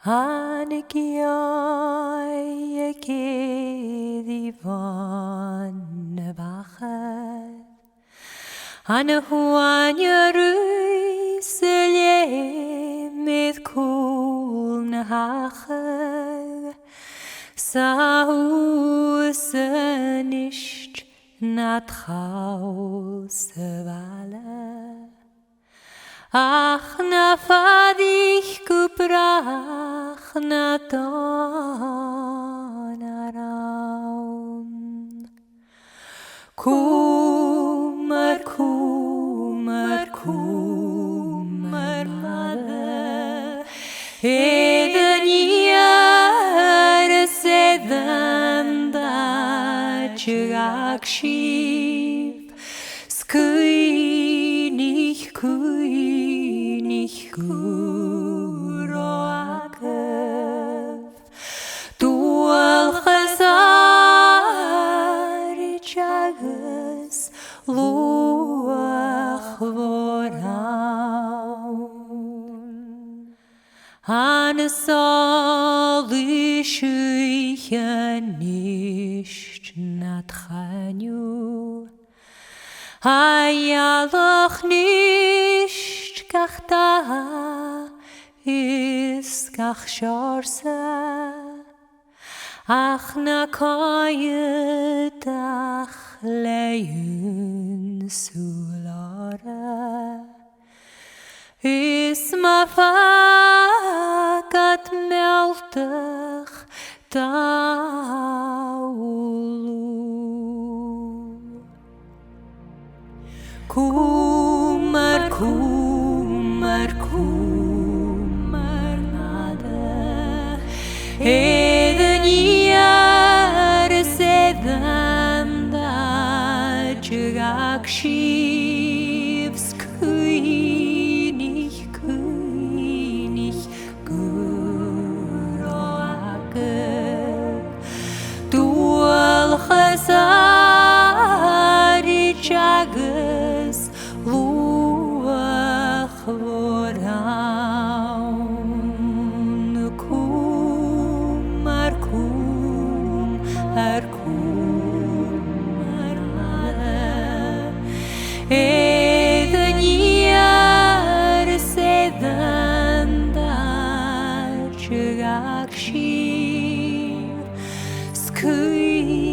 Hanigioy Kedivon Bachat Anahuan Jerusalem mit Kul Nahachag Saus nicht Natchaus Wala Ach na fadich gebrach na donaraum Kumar, kumar, kumar mother Eden yar sedan da chirakshiv Skuinig Kuroakev Dual Chazar Chagas Luach Voraun Hanesal Ishuya nicht Natchanyu Hayaloch nicht Kachta is kach shorsa Ach na koyetach leyun sulara Is ma fakat meltach taulu Kumar, kumar, kumar nada Eden yar sedan da chirakshiv Skuinig Kuroakev Dual Chazari Chagas Luach Voraun Kumar, kumar, kumar Eden yar sedan da chirakshiv Skuinig